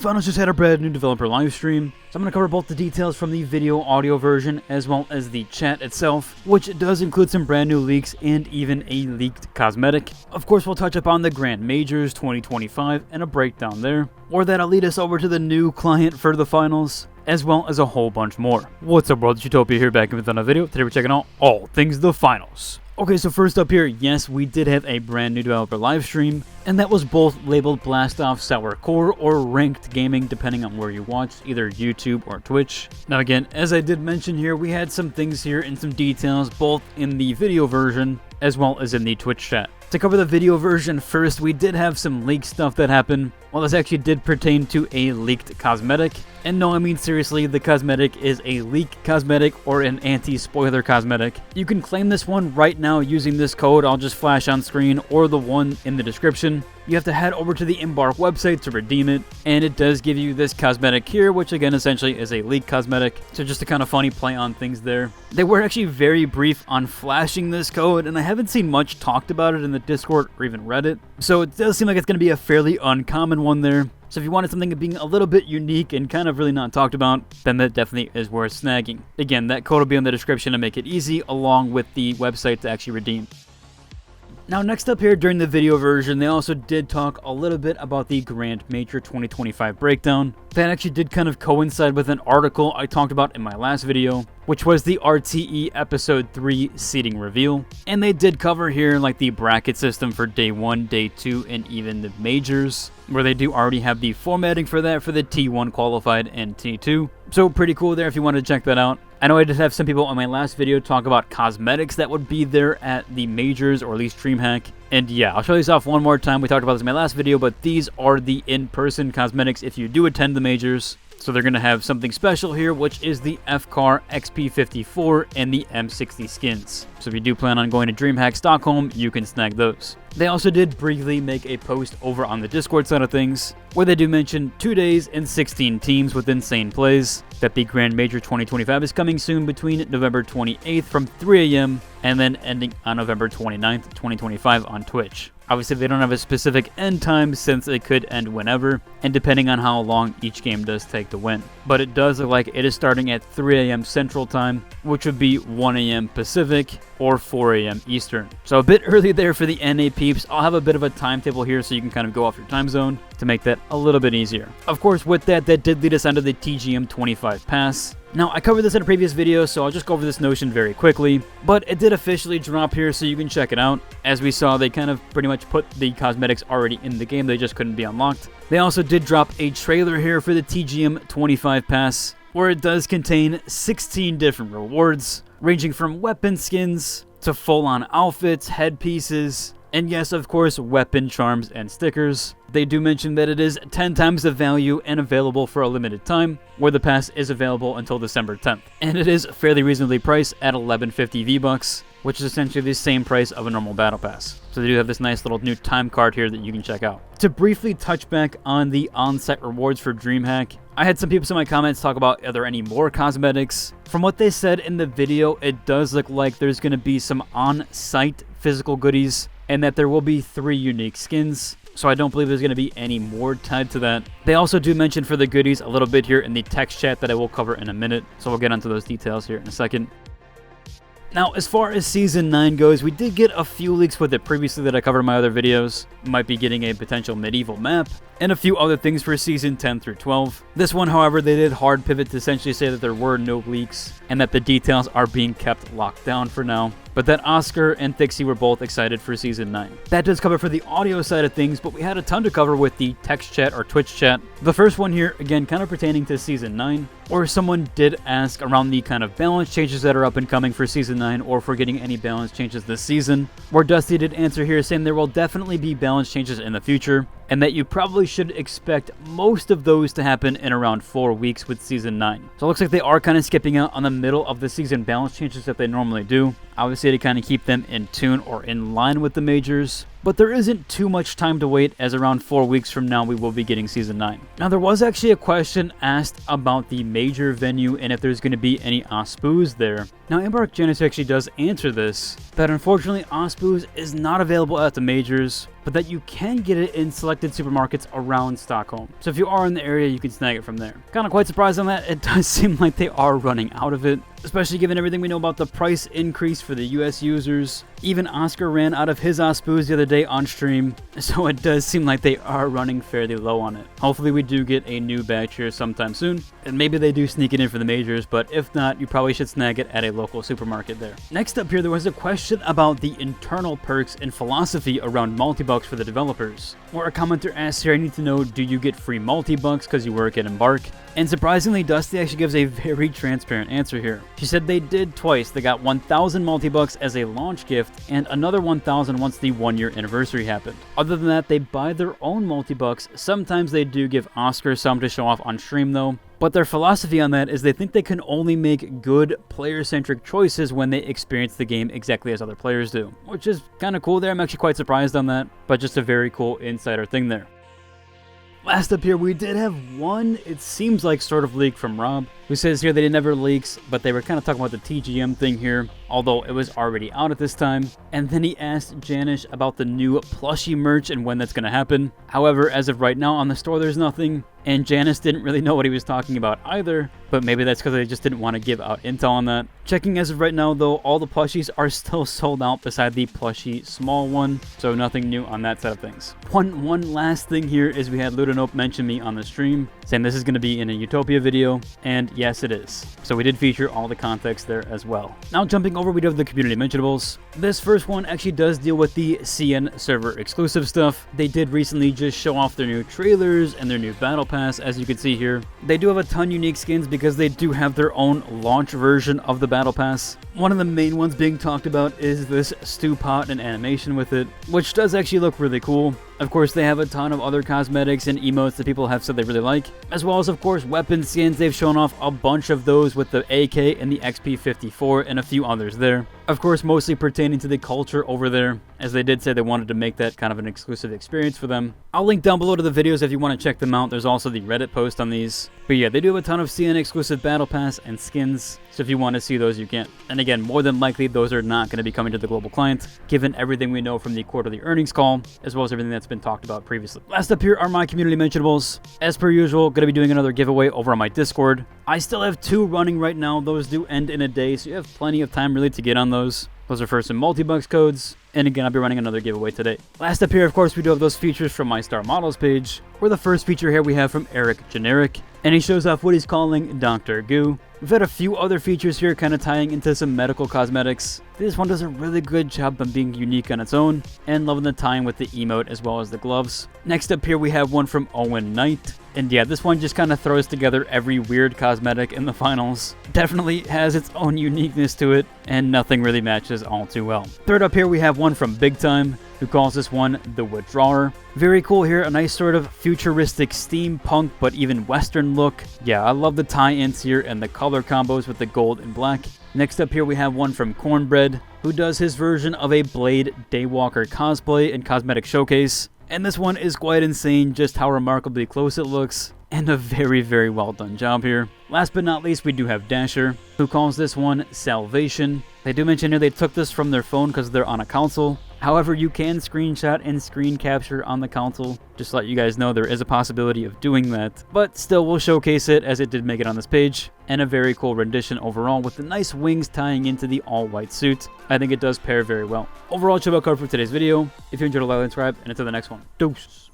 Finals just had a brand new developer live stream, so I'm going to cover both the details from the video audio version as well as the chat itself, which does include some brand new leaks and even a leaked cosmetic. Of course, we'll touch upon the Grand Majors 2025 and a breakdown there, or that'll lead us over to the new client for the finals, as well as a whole bunch more. What's up, world? It's Utopia here, back with another video. Today we're checking out all things the finals. Okay, so first up here, yes, we did have a brand new developer live stream, and that was both labeled Blast Off Sour Core or Ranked Gaming, depending on where you watched, either YouTube or Twitch. Now again, as I did mention here, we had some things here and some details, both in the video version as well as in the Twitch chat. To cover the video version first, we did have some leaked stuff that happened. Well, this actually did pertain to a leaked cosmetic. And no, I mean seriously, the cosmetic is a leak cosmetic or an anti-spoiler cosmetic. You can claim this one right now using this code I'll just flash on screen or the one in the description. You have to head over to the Embark website to redeem it, and it does give you this cosmetic here, which again essentially is a leak cosmetic. So just a kind of funny play on things there. They were actually very brief on flashing this code, and I haven't seen much talked about it in the Discord or even Reddit. So it does seem like it's going to be a fairly uncommon one there. So if you wanted something being a little bit unique and kind of really not talked about, then that definitely is worth snagging. Again, that code will be in the description to make it easy, along with the website to actually redeem. Now next up here during the video version, they also did talk a little bit about the Grand Major 2025 breakdown. That actually did kind of coincide with an article I talked about in my last video, which was the RTE Episode 3 seeding reveal. And they did cover here like the bracket system for Day 1, Day 2, and even the Majors, where they do already have the formatting for that for the T1 qualified and T2. So pretty cool there if you want to check that out. I know I did have some people on my last video talk about cosmetics that would be there at the Majors, or at least DreamHack. And yeah, I'll show these off one more time. We talked about this in my last video, but these are the in-person cosmetics if you do attend the Majors. So they're going to have something special here, which is the FCAR XP54 and the M60 skins. So if you do plan on going to DreamHack Stockholm, you can snag those. They also did briefly make a post over on the Discord side of things, where they do mention 2 days and 16 teams with insane plays, that the Grand Major 2025 is coming soon between November 28th from 3 AM and then ending on November 29th, 2025 on Twitch. Obviously, they don't have a specific end time since it could end whenever, and depending on how long each game does take to win. But it does look like it is starting at 3 AM Central Time, which would be 1 AM Pacific or 4 AM Eastern. So a bit early there for the NA peeps. I'll have a bit of a timetable here so you can kind of go off your time zone to make that a little bit easier. Of course, with that did lead us onto the TGM25 Pass. Now, I covered this in a previous video, so I'll just go over this notion very quickly, but it did officially drop here, so you can check it out. As we saw, they kind of pretty much put the cosmetics already in the game, they just couldn't be unlocked. They also did drop a trailer here for the TGM25 Pass, where it does contain 16 different rewards, ranging from weapon skins to full-on outfits, headpieces, and yes, of course, weapon charms and stickers. They do mention that it is 10 times the value and available for a limited time, where the pass is available until December 10th. And it is fairly reasonably priced at 1150 V-Bucks, which is essentially the same price of a normal battle pass. So they do have this nice little new time card here that you can check out. To briefly touch back on the on-site rewards for DreamHack, I had some people in my comments talk about are there any more cosmetics. From what they said in the video, it does look like there's going to be some on-site physical goodies, and that there will be 3 unique skins. So I don't believe there's going to be any more tied to that. They also do mention for the goodies a little bit here in the text chat that I will cover in a minute. So we'll get onto those details here in a second. Now, as far as Season 9 goes, we did get a few leaks with it previously that I covered in my other videos. Might be getting a potential medieval map, and a few other things for Season 10 through 12. This one, however, they did hard pivot to essentially say that there were no leaks, and that the details are being kept locked down for now. But that Oscar and Thixie were both excited for Season 9. That does cover for the audio side of things, but we had a ton to cover with the text chat or Twitch chat. The first one here, again, kind of pertaining to Season 9, or someone did ask around the kind of balance changes that are up and coming for Season 9, or if we're getting any balance changes this season. Where Dusty did answer here saying there will definitely be balance changes in the future, and that you probably should expect most of those to happen in around 4 weeks with Season 9. So it looks like they are kind of skipping out on the middle of the season balance changes that they normally do, obviously to kind of keep them in tune or in line with the Majors. But there isn't too much time to wait, as around 4 weeks from now we will be getting Season 9. Now, there was actually a question asked about the Major venue and if there's going to be any OSPUs there. Now, Embark Genesis actually does answer this, that unfortunately OSPUs is not available at the Majors, but that you can get it in selected supermarkets around Stockholm. So if you are in the area, you can snag it from there. Kind of quite surprised on that. It does seem like they are running out of it, especially given everything we know about the price increase for the US users. Even Oscar ran out of his Aspus the other day on stream, so it does seem like they are running fairly low on it. Hopefully we do get a new batch here sometime soon, and maybe they do sneak it in for the majors, but if not, you probably should snag it at a local supermarket there. Next up here, there was a question about the internal perks and philosophy around multi-bucks for the developers. Where a commenter asks here, I need to know, do you get free multi-bucks because you work at Embark? And surprisingly, Dusty actually gives a very transparent answer here. She said they did twice. They got 1,000 multi-bucks as a launch gift and another 1,000 once the 1-year anniversary happened. Other than that, they buy their own multi-bucks. Sometimes they do give Oscar some to show off on stream though. But their philosophy on that is they think they can only make good player-centric choices when they experience the game exactly as other players do. Which is kind of cool there. I'm actually quite surprised on that, but just a very cool insider thing there. Last up here, we did have one, it seems like sort of leak from Rob, who says here they didn't have leaks, but they were kind of talking about the TGM thing here, although it was already out at this time. And then he asked Janish about the new plushie merch and when that's going to happen. However, as of right now on the store, there's nothing. And Janice didn't really know what he was talking about either, but maybe that's because they just didn't want to give out intel on that. Checking as of right now though, all the plushies are still sold out beside the plushie small one, so nothing new on that side of things. One last thing here is we had Ludanope mention me on the stream, saying this is going to be in a Utopia video, and yes it is. So we did feature all the context there as well. Now jumping over, we do have the community mentionables. This first one actually does deal with the CN server exclusive stuff. They did recently just show off their new trailers and their new battle pass, as you can see here. They do have a ton unique skins because they do have their own launch version of the battle pass. One of the main ones being talked about is this stew pot and animation with it, which does actually look really cool. Of course, they have a ton of other cosmetics and emotes that people have said they really like, as well as, of course, weapon skins. They've shown off a bunch of those with the AK and the XP54 and a few others there. Of course, mostly pertaining to the culture over there, as they did say they wanted to make that kind of an exclusive experience for them. I'll link down below to the videos if you want to check them out. There's also the Reddit post on these. But yeah, they do have a ton of CN exclusive battle pass and skins, so if you want to see those, you can. And again, more than likely, those are not going to be coming to the global client, given everything we know from the quarterly earnings call, as well as everything that's been talked about previously. Last up here are my community mentionables. As per usual, going to be doing another giveaway over on my Discord. I still have 2 running right now. Those do end in a day, so you have plenty of time really to get on those. Those are for some multi-bucks codes, and again, I'll be running another giveaway today. Last up here, of course, we do have those features from my Star Models page, where the first feature here we have from Eric Generic, and he shows off what he's calling Dr. Goo. We've had a few other features here kind of tying into some medical cosmetics. This one does a really good job of being unique on its own, and loving the tying with the emote as well as the gloves. Next up here we have one from Owen Knight, and yeah, this one just kind of throws together every weird cosmetic in the finals. Definitely has its own uniqueness to it, and nothing really matches all too well. Third up here we have one from Big Time, who calls this one the Withdrawer. Very cool here, a nice sort of futuristic steampunk but even western look. Yeah, I love the tie-ins here and the color combos with the gold and black. Next up here we have one from Cornbread, who does his version of a Blade Daywalker cosplay and cosmetic showcase. And this one is quite insane, just how remarkably close it looks, and a very, very well done job here. Last but not least, we do have Dasher, who calls this one Salvation. They do mention here they took this from their phone because they're on a console. However, you can screenshot and screen capture on the console. Just to let you guys know, there is a possibility of doing that. But still, we'll showcase it as it did make it on this page. And a very cool rendition overall with the nice wings tying into the all-white suit. I think it does pair very well. Overall, should about cover for today's video. If you enjoyed, like and subscribe, and until the next one. Deuces.